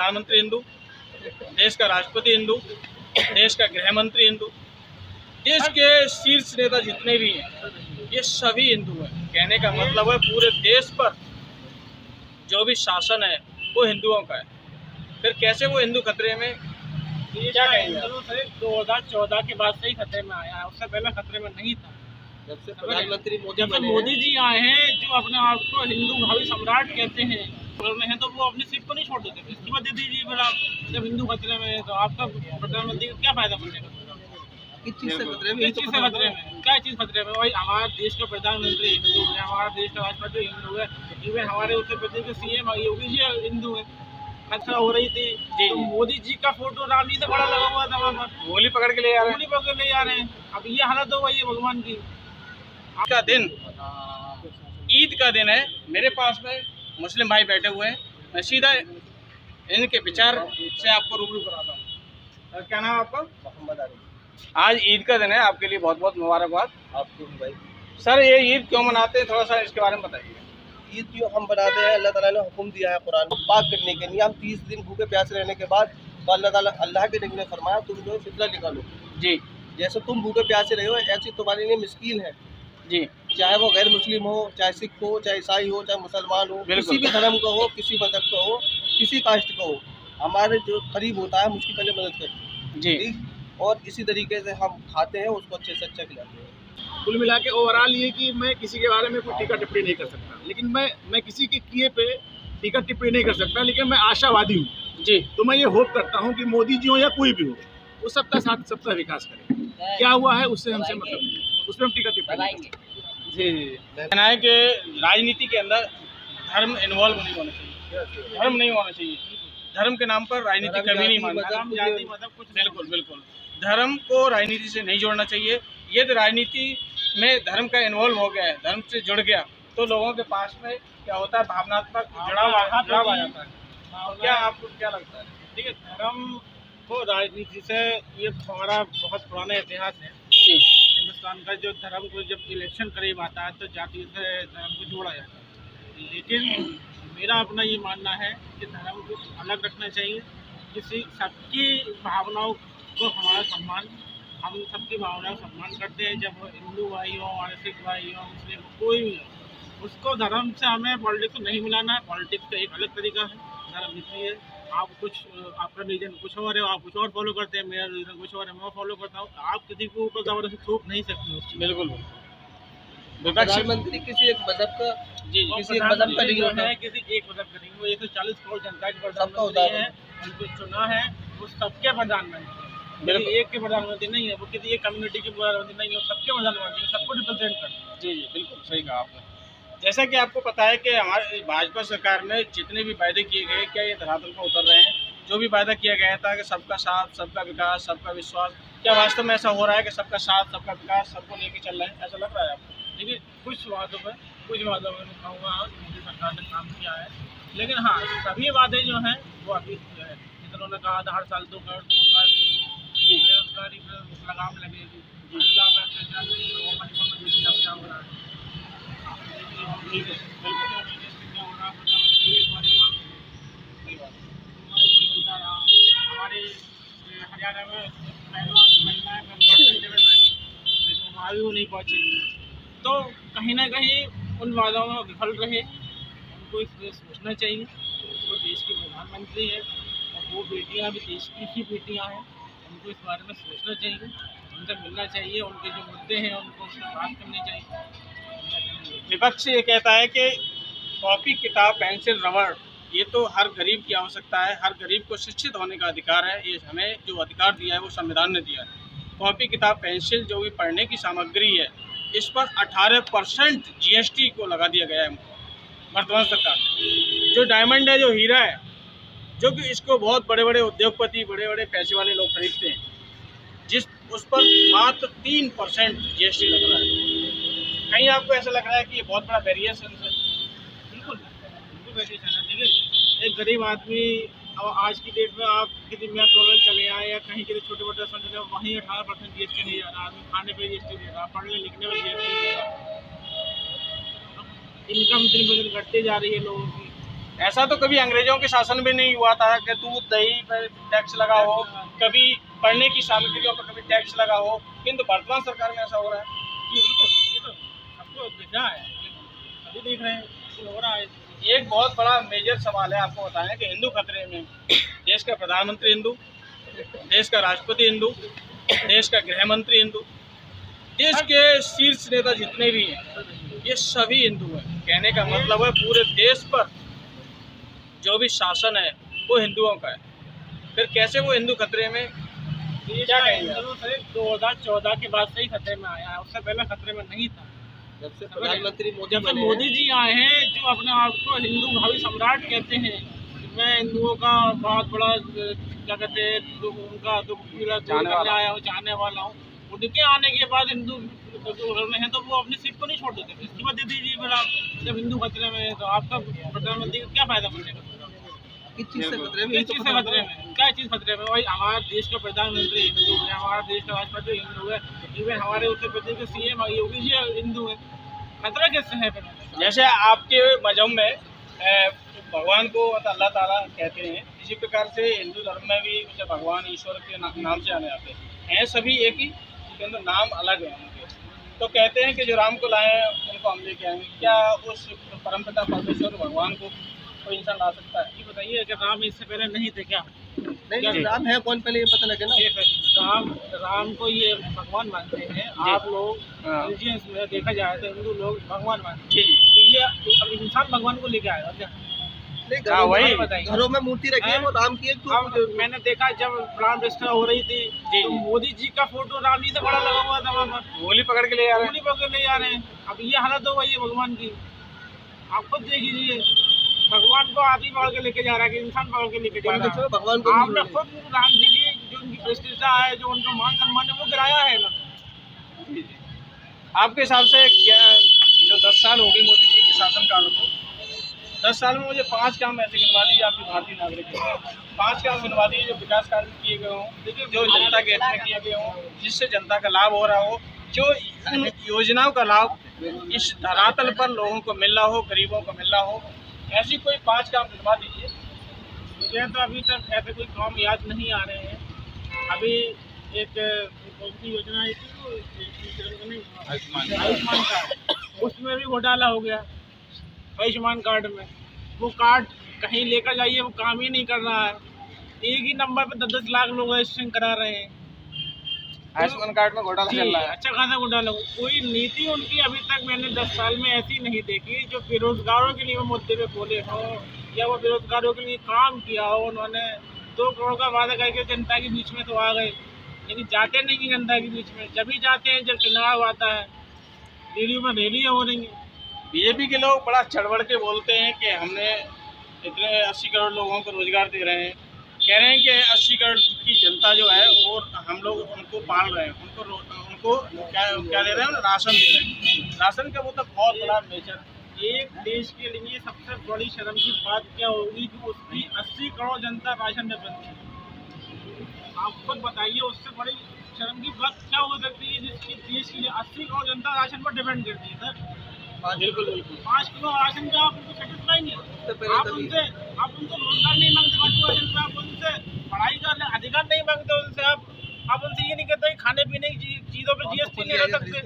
प्रधानमंत्री हिंदू, देश का राष्ट्रपति हिंदू, देश का गृह मंत्री हिंदू, देश के शीर्ष नेता जितने भी हैं ये सभी हिंदू हैं। कहने का मतलब है पूरे देश पर जो भी शासन है वो हिंदुओं का है, फिर कैसे वो हिंदू खतरे में? क्या कहेंगे? 2014 के बाद से ही खतरे में आया है, उससे पहले खतरे में नहीं था। जब से प्रधानमंत्री जब से मोदी जी आए हैं जो अपने आप को हिंदू भावी सम्राट कहते हैं बोल रहे हैं, तो वो अपनी सीट को नहीं छोड़ देते। इस्तीफा दे दीजिए फिर आप, जब हिंदू खतरे में है तो आपका प्रधानमंत्री का क्या फायदा मिलेगा? किस चीज से खतरे में? किस चीज़ से खतरे में? क्या चीज़ खतरे में? भाई हमारा देश का प्रधानमंत्री हिंदू है, हमारा देश का राष्ट्रपति हिंदू है, इवन हमारे उत्तर प्रदेश के सीएम योगी जी हिंदू है। खतरा हो रही थी तो मोदी जी का फोटो रामजी से बड़ा लगा हुआ था वहाँ पर, गोली पकड़ के ले आ रहे गोली पकड़ ले जा रहे हैं। अब ये हालत हो गई है भगवान की। हैं। का दिन ईद का दिन है, मेरे पास में मुस्लिम भाई बैठे हुए हैं, मैं सीधा इनके विचार से आपको रूबरू कराता हूँ। क्या नाम है आपका? मोहम्मद आरिफ। आज ईद का दिन है, आपके लिए बहुत बहुत मुबारकबाद। आपको भी भाई। सर ये ईद क्यों मनाते हैं, थोड़ा सा इसके बारे में बताइए। ईद क्यों हम बनाते हैं? अल्लाह ताला ने हुक्म दिया है कुरान को पाक करने के लिए। हम 30 दिन भूखे प्यासे रहने के बाद तो अल्लाह के नबी ने फरमाया तुम जो है फितरा निकालो। जी जैसे तुम भूखे प्यासे रहे हो ऐसी तुम्हारे लिए मिस्कीन है, जी, चाहे वो गैर मुस्लिम हो, चाहे सिख हो, चाहे ईसाई हो, चाहे मुसलमान हो, किसी भी धर्म का हो, किसी मजहब का हो, किसी कास्ट का हो, हमारे जो करीब होता है हम उसकी पहले मदद करते हैं जी। ठीक। और इसी तरीके से हम खाते हैं, उसको अच्छे से अच्छा खिलाते हैं। कुल मिला के ओवरऑल ये कि मैं किसी के बारे में कोई टीका टिप्पणी नहीं कर सकता, लेकिन मैं किसी के किए पे टीका टिप्पणी नहीं कर सकता, लेकिन मैं आशावादी हूँ जी। तो मैं ये होप करता हूँ कि मोदी जी हो या कोई भी हो वो सबका साथ सबका विकास करे। क्या हुआ है उससे हमसे मतलब नहीं, उसमें हम टीका टिप्पणी नहीं कर सकते। जी जी। कहना है कि राजनीति के अंदर धर्म इन्वॉल्व नहीं होना चाहिए, धर्म नहीं होना चाहिए, धर्म के नाम पर राजनीति कभी नहीं मानना। धर्म जाति मजहब कुछ बिल्कुल बिल्कुल, धर्म को राजनीति से नहीं जोड़ना चाहिए। यदि राजनीति में धर्म का इन्वॉल्व हो गया है, धर्म से जुड़ गया, तो लोगों के पास में क्या होता है, भावनात्मक जुड़ाव आ जाता है। क्या आपको क्या लगता है? ठीक है, धर्म को राजनीति से ये हमारा बहुत पुराना इतिहास है। जी हिंदुस्तान का जो धर्म को जब इलेक्शन करीब आता है तो जाति से धर्म को जोड़ा जाता है, लेकिन मेरा अपना ये मानना है कि धर्म को अलग रखना चाहिए। किसी सबकी भावनाओं को हमारा सम्मान, हम सबकी भावनाओं का सम्मान करते हैं। जब हिंदू भाई हो और सिख भाई हो, मुस्लिम हो, कोई भी हो, उसको धर्म से हमें पॉलिटिक्स को नहीं मिलाना है। पॉलिटिक्स का एक अलग तरीका है, धर्म इसलिए है। आप कुछ आपका रिलीजन कुछ और है, आप कुछ और फॉलो करते हैं, मेरा रिलीजन कुछ और है, मैं फॉलो करता हूँ। आप किसी को ऊपर ज़बरदस्ती थोप नहीं सकते उसकी। बिल्कुल। प्रधानमंत्री किसी एक मजहब का जी किसी एक मजहब का नहीं जो होता है, किसी एक मजहब का नहीं, वो 140 करोड़ जनता के सबका प्रधानमंत्री उदाहरण है, उनको चुना है, वो सबके प्रधानमंत्री, बिल्कुल। किसी एक के प्रधानमंत्री नहीं है, वो किसी एक कम्युनिटी के प्रधानमंत्री नहीं है, वो सबके प्रधानमंत्री, सबको रिप्रेजेंट करते हैं। जी जी बिल्कुल सही कहा आपने। जैसा कि आपको पता है कि हमारे भाजपा सरकार में जितने भी वायदे किए गए, क्या ये धरातल पर उतर रहे हैं? जो भी वायदा किया गया था कि सबका साथ, सबका विकास, सबका विश्वास, क्या वास्तव में ऐसा हो रहा है कि सबका साथ, सबका विकास, सबको लेके चल रहे हैं? ऐसा लग रहा है आपको? देखिए, कुछ वादों में कहूँगा मोदी सरकार ने काम किया है, लेकिन हाँ सभी वादे जो हैं वो अभी जो है, जैसे उन्होंने कहा था हर साल 2 करोड़ रोजगार देंगे, बेरोजगारी पर लगाम लगेगी, महिला पर अत्याचार नहीं होगा, मणिपुर में देखिए अब क्या हो रहा है। हमारे हरियाणा में महिलाएं वहाँ भी वो नहीं पहुँची, तो कहीं ना कहीं उन वादों में विफल रहे। उनको इस सोचना चाहिए, वो देश के प्रधानमंत्री है और वो बेटियां भी देश की ही बेटियां हैं, उनको इस बारे में सोचना चाहिए, उनसे मिलना चाहिए, उनके जो मुद्दे हैं उनको उससे बात करनी चाहिए। विपक्ष ये कहता है कि कॉपी, किताब, पेंसिल, रबड़ ये तो हर गरीब की आवश्यकता है, हर गरीब को शिक्षित होने का अधिकार है। ये हमें जो अधिकार दिया है वो संविधान ने दिया है। कॉपी, किताब, पेंसिल जो भी पढ़ने की सामग्री है, इस पर 18% GST को लगा दिया गया है वर्तमान सरकार ने। जो डायमंड है, जो हीरा है, जो कि इसको बहुत बड़े बड़े उद्योगपति, बड़े बड़े पैसे वाले लोग खरीदते हैं, उस पर मात्र 3% GST लग रहा है। कहीं आपको ऐसा लग रहा है कि ये बहुत बड़ा वेरिएशन है? बिल्कुल वेरिएशन है। देखिए, एक गरीब आदमी अब आज की डेट में आप किसी मेट्रो में चले आए या कहीं के छोटे मोटे रेस्टोरेंट चले, वहीं 18% GST नहीं आ रहा, आदमी खाने पे GST दे रहा, पढ़ने लिखने में GST दे रहा। इनकम दिन ब दिन घटती जा रही है लोगों की, ऐसा तो कभी अंग्रेजों के शासन में नहीं हुआ था कि दूध दही पर टैक्स लगा हो, कभी पढ़ने की सामग्रियों पर कभी टैक्स लगा हो, किंतु वर्तमान सरकार में ऐसा हो रहा है। जी बिल्कुल, ये तो सबको दिख रहा है, सभी देख रहे हैं कि हो रहा है। एक बहुत बड़ा मेजर सवाल है, आपको बताएं कि हिंदू खतरे में। देश का प्रधानमंत्री हिंदू, देश का राष्ट्रपति हिंदू, देश का गृह मंत्री हिंदू, देश के शीर्ष नेता जितने भी हैं ये सभी हिंदू हैं। कहने का मतलब है पूरे देश पर जो भी शासन है वो हिंदुओं का है, फिर कैसे वो हिंदू खतरे में? क्या कहेंगे? 2014 के बाद से ही खतरे में आया है, उससे पहले खतरे में नहीं था। जब से प्रधानमंत्री जब से मोदी जी आए हैं, जो अपने आप को हिंदू भावी सम्राट कहते हैं, मैं हिंदुओं का बहुत बड़ा क्या कहते हैं उनका दुख पीड़ा जाने वाला हूँ। उनके आने के बाद हिंदू में है तो वो अपनी सीट को नहीं छोड़ देते। इस्तीफा दे दीजिए फिर आप, जब हिंदू खतरे में है तो आपका प्रधानमंत्री को क्या फायदा मिलेगा? किस चीज़ से खतरे में? किस चीज़ से खतरे में? क्या चीज़ खतरे में? भाई हमारा देश का प्रधानमंत्री हिंदू है, हमारा देश का राष्ट्रपति हिंदू है, इवन हमारे उत्तर प्रदेश के सीएम योगी जी हिंदू है। खतरा किससे है फिर? जैसे आपके मजहब में भगवान को अल्लाह ताला कहते हैं, इसी प्रकार से हिंदू धर्म में भी जैसे भगवान ईश्वर के नाम से आने जाते हैं सभी एक ही, किंतु नाम अलग है उनके। तो कहते हैं कि जो राम को लाए उनको हम लेके आएंगे। क्या उस परमपिता परमेश्वर भगवान को कोई इंसान ला सकता है? ये बताइए कि राम इससे पहले नहीं थे क्या? नहीं, राम है कौन पहले ये पता लगे ना। राम को ये भगवान मानते हैं आप लोग, रिलीजियंस में देखा जाए तो हिंदू लोग भगवान मानते हैं। तो ये अब इंसान भगवान को लेके आएगा क्या? वही घरों में मूर्ति रखी है वो राम की। अब मैंने देखा जब प्राण प्रतिष्ठा हो रही थी तो मोदी जी का फोटो राम जी से बड़ा लगा हुआ था, वहाँ पर गोली पकड़ के ले आ रहे हैं। गोली पकड़ ले जा रहे हैं। अब ये हालत हो गई है भगवान की, आप खुद देख लीजिए। भगवान को आप ही पकड़ के लेके जा रहा है कि इंसान पकड़ के लेके जा रहा है? भगवान को आपने खुद राम जी की जो उनकी प्रतिष्ठा है, जो उनका मान सम्मान है, वो गिराया है ना। आपके हिसाब से क्या जो 10 साल हो गए मोदी जी के शासनकाल को, 10 साल में मुझे 5 काम ऐसे गिनवा दीजिए आपकी भारतीय नागरिक है, 5 काम गिनवा दीजिए जो विकास कार्य किए गए हों, जो जनता के हित में किए गए हों, जिससे जनता का लाभ हो रहा हो, जो उन योजनाओं का लाभ इस धरातल पर लोगों को मिल रहा हो, गरीबों को मिल रहा हो, ऐसी कोई 5 काम गिनवा दीजिए। मुझे तो अभी तक ऐसे कोई काम याद नहीं आ रहे हैं। अभी एक योजना आई थी आयुष्मान कार्ड, उसमें भी घोटाला हो गया। आयुष्मान कार्ड में वो कार्ड कहीं लेकर जाइए वो काम ही नहीं कर रहा है। एक ही नंबर पे 10-10 लाख लोग रजिस्ट्रेशन करा रहे हैं। आयुष्मान कार्ड में घोटाला चल रहा है, अच्छा खासा घोटाला। कोई नीति उनकी अभी तक मैंने 10 साल में ऐसी नहीं देखी जो बेरोजगारों के लिए वो मुद्दे पे बोले हो या वो बेरोजगारों के लिए काम किया हो। उन्होंने 2 करोड़ का वादा करके जनता के बीच में तो आ गए, लेकिन जाते नहीं जनता के बीच में। जब ही जाते हैं जब चुनाव आता है, दिल्ली में रैलियाँ हो रही हैं। बीजेपी के लोग बड़ा चढ़ के बोलते हैं कि हमने इतने 80 करोड़ लोगों को रोजगार दे रहे हैं। कह रहे हैं कि 80 करोड़ की जनता जो है वो हम लोग उनको पाल रहे हैं, उनको क्या दे रहे हैं? राशन दे रहे हैं। राशन का वो तो बहुत बड़ा मेजर। एक देश के लिए सबसे बड़ी शर्म की बात क्या होगी कि उसकी 80 करोड़ जनता राशन में बंदी है। आप खुद बताइए उससे बड़ी शर्म की बात क्या हो सकती है जिसकी देश के लिए 80 करोड़ जनता राशन पर डिपेंड करती है। सर बिल्कुल 5 किलो राशन पे आप उनको सेटिस्फाई नहीं, आप उनसे रोजगार नहीं मांगते। 5 किलो राशन पे आप उनसे पढ़ाई का अधिकार नहीं मांगते। उनसे आप उनसे ये नहीं कहते खाने पीने की चीजों पे जीएसटी नहीं रख सकते।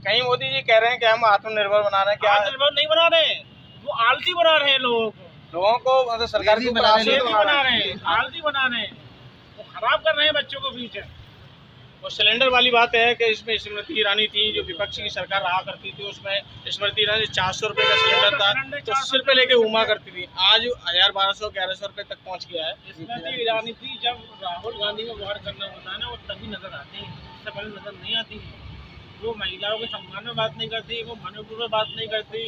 कहीं मोदी जी कह रहे हैं कि हम आत्मनिर्भर बना रहे हैं। क्या आत्मनिर्भर नहीं बना रहे हैं, वो आलसी बना रहे हैं लोगों को मतलब सरकार की बना रहे हैं, आलसी बना रहे हैं, वो खराब कर रहे हैं बच्चों को पीछे। और सिलेंडर वाली बात है कि इसमें स्मृति ईरानी थी जो विपक्ष की सरकार रहा करती थी, उसमें स्मृति ईरानी 400 रुपये का सिलेंडर था तो 80 रुपये लेके घूमा करती थी, आज 1200-1100 रुपये तक पहुंच गया है। स्मृति ईरानी थी जब राहुल गांधी को बाहर करना होता है ना, वो तभी नजर आती है, इससे पहले नजर नहीं आती। वो महिलाओं के सम्मान में बात नहीं करती, वो मणिपुर में बात नहीं करती,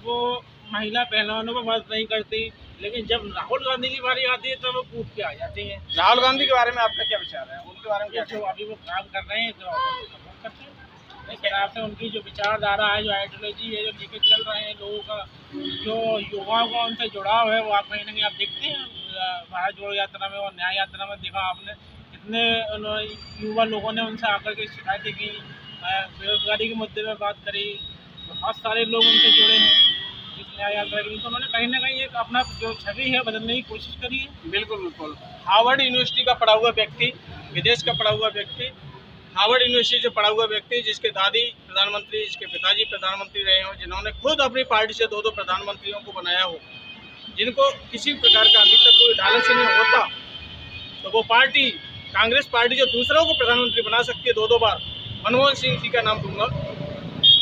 वो महिला पहलवानों में बात नहीं करती, लेकिन जब राहुल गांधी की बारी आती है तो वो कूद के आ जाती है। राहुल गांधी के बारे में आपका क्या विचार है? उनके बारे में क्या? जो अभी वो काम कर रहे हैं तो सपोर्ट करते हैं। इस हिसाब से उनकी जो विचारधारा है, जो आइडियोलॉजी है, जो लेके चल रहे हैं लोगों का, जो युवाओं का उनसे जुड़ाव है, वो आप कहीं ना कहीं आप देखते हैं। भारत जोड़ो यात्रा में और न्याय यात्रा में देखा आपने कितने युवा लोगों ने उनसे आकर के शिकायतें की, बेरोजगारी के मुद्दे पर बात करी, बहुत सारे लोग उनसे जुड़े हैं। इसलिए याद रखेंगे। तो उन्होंने कहीं ना कहीं एक अपना जो छवि है बदलने की कोशिश करी है। बिल्कुल बिल्कुल। हार्वर्ड यूनिवर्सिटी का पढ़ा हुआ व्यक्ति, विदेश का पढ़ा हुआ व्यक्ति, हार्वर्ड यूनिवर्सिटी से पढ़ा हुआ व्यक्ति, जिसके दादी प्रधानमंत्री, जिसके पिताजी प्रधानमंत्री रहे हों, जिन्होंने खुद अपनी पार्टी से 2-2 प्रधानमंत्रियों को बनाया हो, जिनको किसी प्रकार का अभी तक कोई लालच नहीं होता, तो वो पार्टी, कांग्रेस पार्टी जो दूसरों को प्रधानमंत्री बना सकती है 2-2 बार, मनमोहन सिंह जी का नाम दूंगा,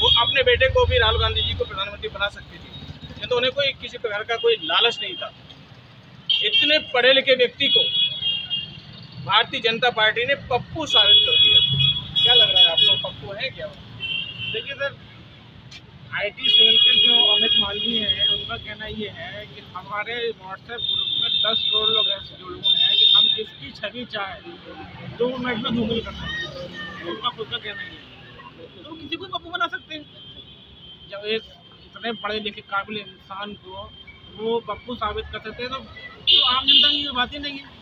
वो अपने बेटे को भी राहुल गांधी जी को प्रधानमंत्री बना सकती थी। ये तो उन्हें कोई किसी प्रकार का कोई लालच नहीं था। इतने पढ़े लिखे व्यक्ति को भारतीय जनता पार्टी ने पप्पू साबित कर दिया। क्या लग रहा है आपको, पप्पू है क्या? देखिए सर, IT सेल के जो अमित मालवीय हैं, उनका कहना ये है कि हमारे व्हाट्सएप ग्रुप में 10 करोड़ लोग ऐसे जुड़े हुए हैं कि हम जिसकी छवि चाहे 2 मिनट में गूगल कर सकते हैं। उनका खुद का कहना ये है। तो किसी को पप्पू बना सकते हैं। जब एक इतने पढ़े लिखे काबिल इंसान को वो पप्पू साबित कर सकते हैं, तो आम जनता की बात ही नहीं है।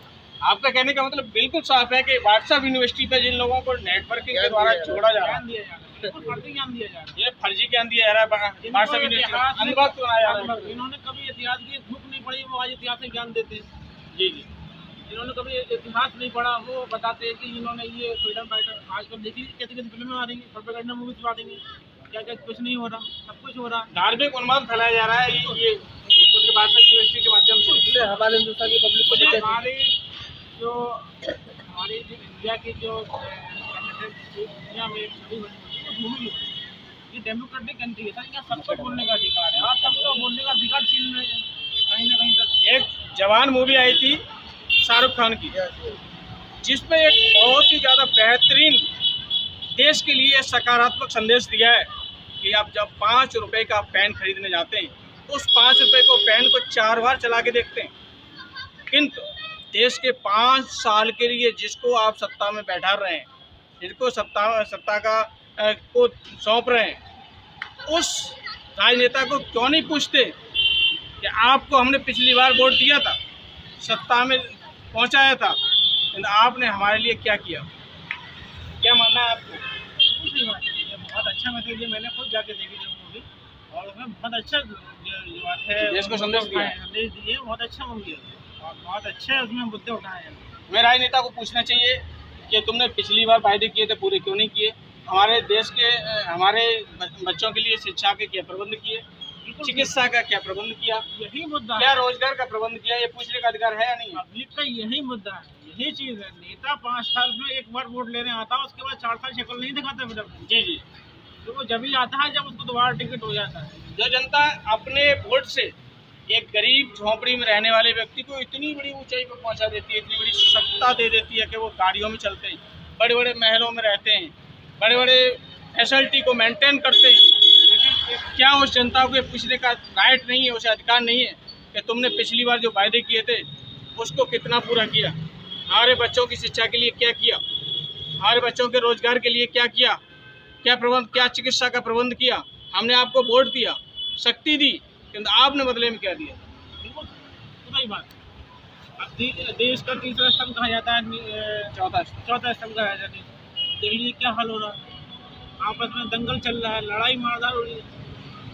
आपका कहने का मतलब बिल्कुल साफ है कि व्हाट्सएप यूनिवर्सिटी पे जिन लोगों को नेटवर्किंग के द्वारा जोड़ा जा रहा है, फर्जी ज्ञान दिया जा रहा है, ये फर्जी ज्ञान दिया जा रहा है, व्हाट्सएप यूनिवर्सिटी अनुभव बनाया जा रहा है। इन्होंने कभी इतिहास की भूख नहीं पड़ी, वो आज इतिहास से ज्ञान देते हैं। जी जी। जिन्होंने कभी इतिहास नहीं पढ़ा वो बताते हैं कि इन्होंने ये फ्रीडम फाइटर, आजकल देखिए कैसी फिल्में आ रही हैं, प्रोपेगेंडा मूवी चला देंगे, क्या क्या कुछ नहीं हो रहा, सब कुछ हो रहा। धार्मिक उन्माद फैलाया जा रहा है ये उसके व्हाट्सएप यूनिवर्सिटी के माध्यम से हमारे हिंदुस्तान की पब्लिक को हमारी जो इंडिया की जो दुनिया में छवि बनी हुई है वो भूमि ये डेमोक्रेटिक कंट्री है सर, यहाँ सबको बोलने का अधिकार है और सबको बोलने का अधिकार छीन रहे हैं कहीं ना कहीं तक। एक जवान मूवी आई थी शाहरुख खान की, जिसमें एक बहुत ही ज़्यादा बेहतरीन देश के लिए सकारात्मक संदेश दिया है कि आप जब 5 रुपए का पेन खरीदने जाते हैं, उस 5 रुपए को पेन को 4 बार चला के देखते हैं, किंतु देश के 5 साल के लिए जिसको आप सत्ता में बैठा रहे हैं, जिसको सत्ता का को सौंप रहे हैं, उस राजनेता को क्यों नहीं पूछते कि आपको हमने पिछली बार वोट दिया था, सत्ता में पहुंचाया था, लेकिन आपने हमारे लिए क्या किया? क्या मानना है आपको? ये बहुत अच्छा मैसेज है, मैंने खुद जाके देखी थी मूवी और उसमें बहुत अच्छा जो बात है देश को संदेश दिए, बहुत अच्छा मूवी है और बहुत अच्छे उसमें मुद्दे उठाए हैं। हमें राजनेता को पूछना चाहिए कि तुमने पिछली बार वायदे किए थे पूरे क्यों नहीं किए? हमारे देश के हमारे बच्चों के लिए शिक्षा के क्या प्रबंध किए, चिकित्सा का क्या प्रबंध किया, यही मुद्दा क्या है। रोजगार का प्रबंध किया, ये पूछने का अधिकार है या नहीं? पब्लिक का यही मुद्दा है, यही चीज़ है। नेता 5 साल में एक बार वोट लेने आता है, उसके बाद 4 साल शक्ल नहीं दिखाता फिर। जी जी। तो वो जब ही आता है जब उसको दोबारा टिकट हो जाता है। जो जनता अपने वोट से एक गरीब झोंपड़ी में रहने वाले व्यक्ति को इतनी बड़ी ऊंचाई पर पहुंचा देती है, इतनी बड़ी सत्ता दे देती है कि वो गाड़ियों में चलते हैं, बड़े बड़े महलों में रहते हैं, बड़े बड़े फैसिलिटी को मेंटेन करते हैं, लेकिन क्या उस जनता को ये पूछने का राइट नहीं है, उसे अधिकार नहीं है कि तुमने पिछली बार जो वायदे किए थे उसको कितना पूरा किया, हमारे बच्चों की शिक्षा के लिए क्या किया, हमारे बच्चों के रोजगार के लिए क्या किया, क्या प्रबंध, क्या चिकित्सा का प्रबंध किया? हमने आपको वोट दिया, शक्ति दी, किंतु आपने बदले में क्या दिया? बिल्कुल सही बात। अब देश का तीसरा स्तंभ कहा जाता है, चौथा स्तंभ कहा जाता है। दिल्ली क्या हाल हो रहा है, आपस में दंगल चल रहा है, लड़ाई मारदार हो रही है,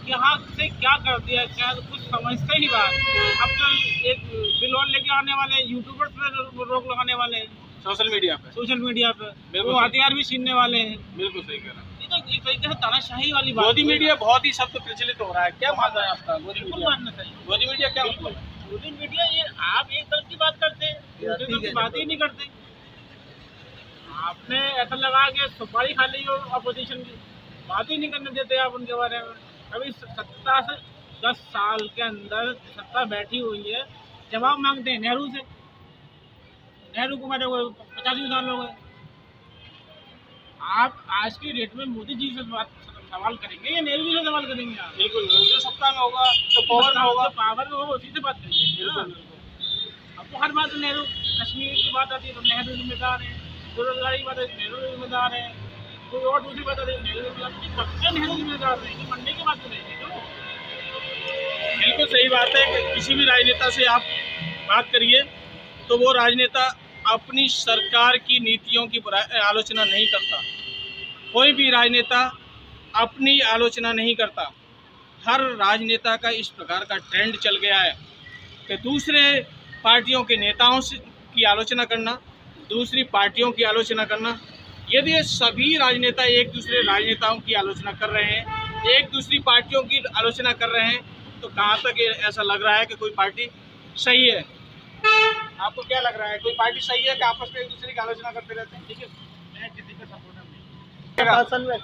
यहाँ से क्या कर दिया, क्या कुछ समझते ही बात। अब तो एक बिल और लेके आने वाले यूट्यूबर्स पर रोक लगाने वाले हैं, सोशल मीडिया पे वो हथियार भी छीनने वाले हैं। बिल्कुल सही कह रहा है। तो एक तरीके से तानाशाही वाली बात। मोदी मीडिया बहुत ही शब्द प्रचलित हो रहा है, क्या मानना है आपका? बिल्कुल मानना चाहिए। मोदी मीडिया क्या मतलब? मोदी मीडिया ये आप एक तरफ की बात करते हैं, दूसरी तरफ की बात ही नहीं करते। आपने ऐसा लगा के सुपारी खा ली हो अपोजिशन की, बात ही नहीं करने देते आप उनके बारे में। अभी सत्ता से 10 साल के अंदर सत्ता बैठी हुई है, जवाब मांगते हैं नेहरू से। नेहरू को मेरे 85 साल हो गए। आप आज की डेट में मोदी जी से सवाल करेंगे या नेहरू जी से सवाल करेंगे? आप बिल्कुल, जो सत्ता में होगा, जो पावर में होगा, उसी से बात करेंगे। अब तो हर बात नेहरू, कश्मीर की बात आती है तो नेहरू जिम्मेदार है, बेरोजगारी की बात आती है नेहरू जिम्मेदार है, कोई और दूसरी बात आती है नेहरू जिम्मेदार है। सबसे नेहरू जिम्मेदार है, मंडी की बात करेंगे। बिल्कुल सही बात है कि किसी भी राजनेता से आप बात करिए तो वो राजनेता अपनी सरकार की नीतियों की आलोचना नहीं करता। कोई भी राजनेता अपनी आलोचना नहीं करता, हर राजनेता का इस प्रकार का ट्रेंड चल गया है कि दूसरे पार्टियों के नेताओं से की आलोचना करना, दूसरी पार्टियों की आलोचना करना। यदि ये सभी राजनेता एक दूसरे राजनेताओं की आलोचना कर रहे हैं, एक दूसरी पार्टियों की आलोचना कर रहे हैं, तो कहाँ तक ये ऐसा लग रहा है कि कोई पार्टी सही है? आपको क्या लग रहा है, कोई पार्टी सही है कि आपस में एक दूसरे की आलोचना करते रहते हैं? देखिए, मैं किसी का सपोर्टर नहीं। 7 साल में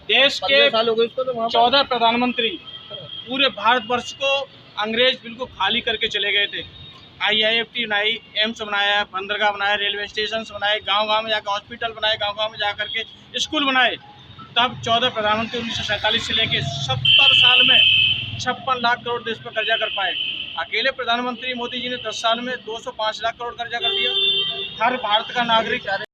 देश के 15 साल हो गए इसको तो वहाँ पर। 14 प्रधानमंत्री पूरे भारतवर्ष को अंग्रेज बिल्कुल खाली करके चले गए थे। IIFT बनाई, एम्स बनाया, बंदरगाह बनाया, रेलवे स्टेशन बनाए, गांव-गांव में जाकर हॉस्पिटल बनाए, गांव-गांव में जा करके स्कूल बनाए। तब 14 प्रधानमंत्री 1947 से लेके 70 साल में 56 लाख करोड़ देश पर कर्जा कर पाए। अकेले प्रधानमंत्री मोदी जी ने 10 साल में 205 लाख करोड़ कर्जा कर दिया। हर भारत का नागरिक